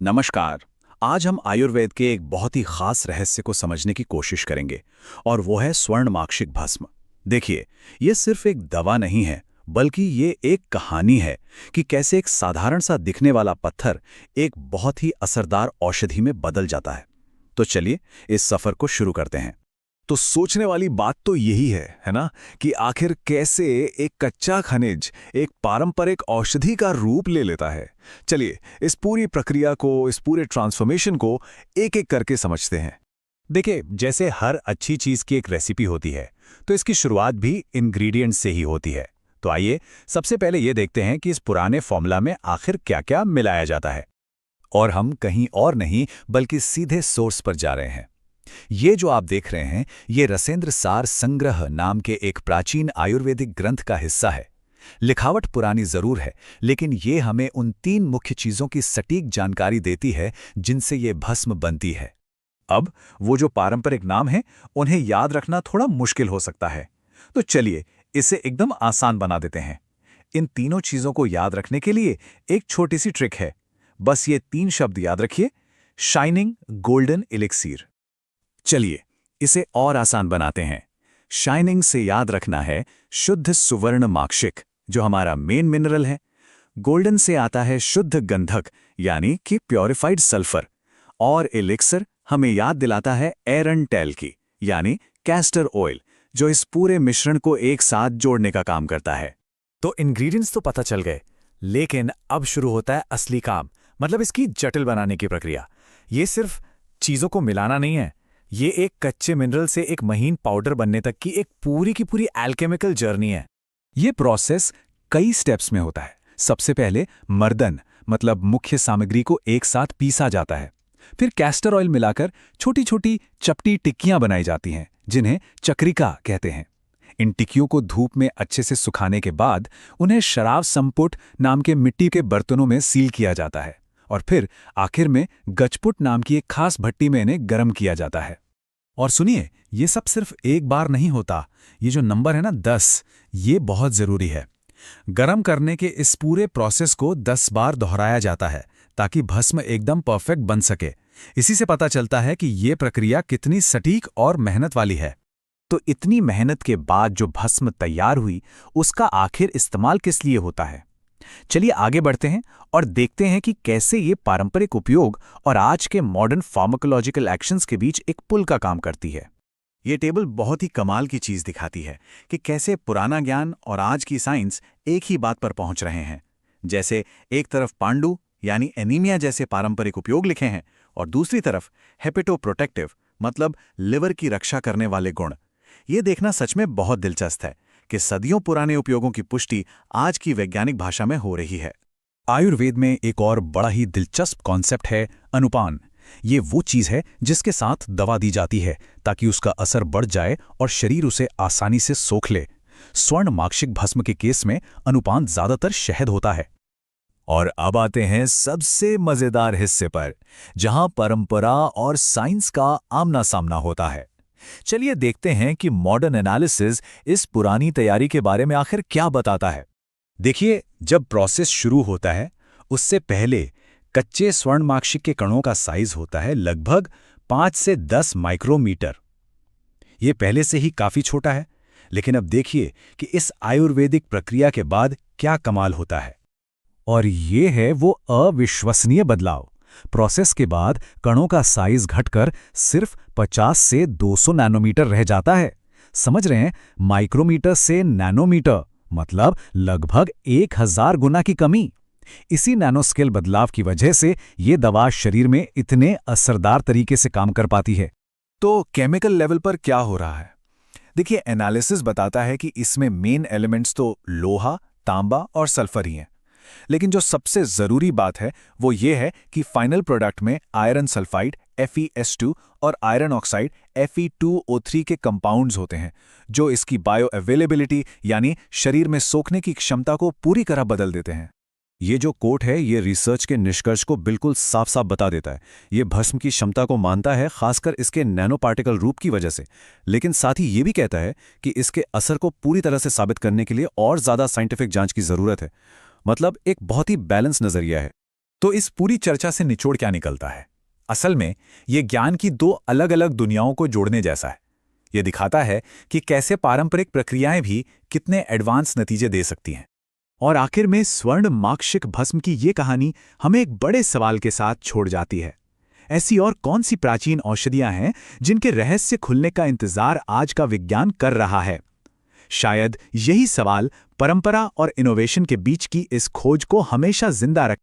नमस्कार। आज हम आयुर्वेद के एक बहुत ही खास रहस्य को समझने की कोशिश करेंगे और वो है स्वर्णमाक्षिक भस्म। देखिए, ये सिर्फ एक दवा नहीं है, बल्कि ये एक कहानी है कि कैसे एक साधारण सा दिखने वाला पत्थर एक बहुत ही असरदार औषधि में बदल जाता है। तो चलिए इस सफर को शुरू करते हैं। तो सोचने वाली बात तो यही है ना, कि आखिर कैसे एक कच्चा खनिज एक पारंपरिक औषधि का रूप ले लेता है। चलिए इस पूरी प्रक्रिया को, इस पूरे ट्रांसफॉर्मेशन को एक एक करके समझते हैं। देखिए, जैसे हर अच्छी चीज की एक रेसिपी होती है, तो इसकी शुरुआत भी इंग्रेडिएंट्स से ही होती है। तो आइए सबसे पहले ये देखते हैं कि इस पुराने फॉर्मूला में आखिर क्या-क्या मिलाया जाता है। और हम कहीं और नहीं बल्कि सीधे सोर्स पर जा रहे हैं। ये जो आप देख रहे हैं, ये रसेंद्र सार संग्रह नाम के एक प्राचीन आयुर्वेदिक ग्रंथ का हिस्सा है। लिखावट पुरानी जरूर है, लेकिन ये हमें उन 3 मुख्य चीजों की सटीक जानकारी देती है जिनसे ये भस्म बनती है। अब वो जो पारंपरिक नाम है, उन्हें याद रखना थोड़ा मुश्किल हो सकता है। तो चलिए इसे एकदम आसान बना देते हैं। इन तीनों चीजों को याद रखने के लिए एक छोटी सी ट्रिक है। बस ये 3 शब्द याद रखिए: शाइनिंग गोल्डन एलिक्सीर। चलिए इसे और आसान बनाते हैं। शाइनिंग से याद रखना है शुद्ध सुवर्ण माक्षिक, जो हमारा मेन मिनरल है। गोल्डन से आता है शुद्ध गंधक, यानी कि प्योरिफाइड सल्फर। और एलिक्सर हमें याद दिलाता है एरन टेल की, यानी कैस्टर ऑयल, जो इस पूरे मिश्रण को एक साथ जोड़ने का काम करता है। तो इंग्रेडिएंट्स तो पता चल गए, लेकिन अब शुरू होता है असली काम, मतलब इसकी जटिल बनाने की प्रक्रिया। ये सिर्फ चीजों को मिलाना नहीं है, ये एक कच्चे मिनरल से एक महीन पाउडर बनने तक की एक पूरी की पूरी एल्केमिकल जर्नी है। ये प्रोसेस कई स्टेप्स में होता है। सबसे पहले मर्दन, मतलब मुख्य सामग्री को एक साथ पीसा जाता है। फिर कैस्टर ऑयल मिलाकर छोटी छोटी चपटी टिक्कियां बनाई जाती हैं, जिन्हें चक्रिका कहते हैं। इन टिक्कियों को धूप में अच्छे से सुखाने के बाद उन्हें शराब संपुट नाम के मिट्टी के बर्तनों में सील किया जाता है, और फिर आखिर में गजपुट नाम की एक खास भट्टी में इन्हें गर्म किया जाता है। और सुनिए, ये सब सिर्फ एक बार नहीं होता। ये जो नंबर है ना 10, ये बहुत जरूरी है। गरम करने के इस पूरे प्रोसेस को 10 बार दोहराया जाता है, ताकि भस्म एकदम परफेक्ट बन सके। इसी से पता चलता है कि ये प्रक्रिया कितनी सटीक और मेहनत वाली है। तो इतनी मेहनत के बाद जो भस्म तैयार हुई, उसका आखिर इस्तेमाल किस लिए होता है? चलिए आगे बढ़ते हैं और देखते हैं कि कैसे ये पारंपरिक उपयोग और आज के मॉडर्न फार्माकोलॉजिकल एक्शंस के बीच एक पुल का काम करती है। ये टेबल बहुत ही कमाल की चीज दिखाती है कि कैसे पुराना ज्ञान और आज की साइंस एक ही बात पर पहुंच रहे हैं। जैसे एक तरफ पांडु यानी एनीमिया जैसे पारंपरिक उपयोग लिखे हैं, और दूसरी तरफ हेपेटोप्रोटेक्टिव, मतलब लिवर की रक्षा करने वाले गुण। ये देखना सच में बहुत दिलचस्प है कि सदियों पुराने उपयोगों की पुष्टि आज की वैज्ञानिक भाषा में हो रही है। आयुर्वेद में एक और बड़ा ही दिलचस्प कॉन्सेप्ट है अनुपान। ये वो चीज है जिसके साथ दवा दी जाती है ताकि उसका असर बढ़ जाए और शरीर उसे आसानी से सोख ले। स्वर्ण माक्षिक भस्म के केस में अनुपान ज्यादातर शहद होता है। और अब आते हैं सबसे मजेदार हिस्से पर, जहां परंपरा और साइंस का आमना सामना होता है। चलिए देखते हैं कि मॉडर्न एनालिसिस इस पुरानी तैयारी के बारे में आखिर क्या बताता है। देखिए, जब प्रोसेस शुरू होता है, उससे पहले कच्चे स्वर्णमाक्षिक के कणों का साइज होता है लगभग 5 से 10 माइक्रोमीटर। ये पहले से ही काफी छोटा है, लेकिन अब देखिए कि इस आयुर्वेदिक प्रक्रिया के बाद क्या कमाल होता है। और ये है वो अविश्वसनीय बदलाव। प्रोसेस के बाद कणों का साइज घटकर सिर्फ 50 से 200 नैनोमीटर रह जाता है। समझ रहे हैं? माइक्रोमीटर से नैनोमीटर, मतलब लगभग 1000 गुना की कमी। इसी नैनोस्केल बदलाव की वजह से ये दवा शरीर में इतने असरदार तरीके से काम कर पाती है। तो केमिकल लेवल पर क्या हो रहा है? देखिए, एनालिसिस बताता है कि इसमें मेन एलिमेंट्स तो लोहा, तांबा और सल्फर ही हैं। लेकिन जो सबसे जरूरी बात है वो ये है कि फाइनल प्रोडक्ट में आयरन सल्फाइड FeS2 और आयरन ऑक्साइड Fe2O3 के कंपाउंड्स होते हैं, जो इसकी बायो अवेलेबिलिटी यानी शरीर में सोखने की क्षमता को पूरी तरह बदल देते हैं। ये जो कोट है, ये रिसर्च के निष्कर्ष को बिल्कुल साफ साफ बता देता है। ये भस्म की क्षमता को मानता है, खासकर इसके नैनो पार्टिकल रूप की वजह से। लेकिन साथ ही ये भी कहता है कि इसके असर को पूरी तरह से साबित करने के लिए और ज्यादा साइंटिफिक जांच की जरूरत है। मतलब एक बहुत ही बैलेंस नजरिया है। तो इस पूरी चर्चा से निचोड़ क्या निकलता है? असल में ये ज्ञान की दो अलग अलग दुनियाओं को जोड़ने जैसा है। ये दिखाता है कि कैसे पारंपरिक प्रक्रियाएं भी कितने एडवांस नतीजे दे सकती हैं। और आखिर में स्वर्ण माक्षिक भस्म की ये कहानी हमें एक बड़े सवाल के साथ छोड़ जाती है। ऐसी और कौन सी प्राचीन औषधियां हैं जिनके रहस्य खुलने का इंतजार आज का विज्ञान कर रहा है? शायद यही सवाल परंपरा और इनोवेशन के बीच की इस खोज को हमेशा जिंदा रख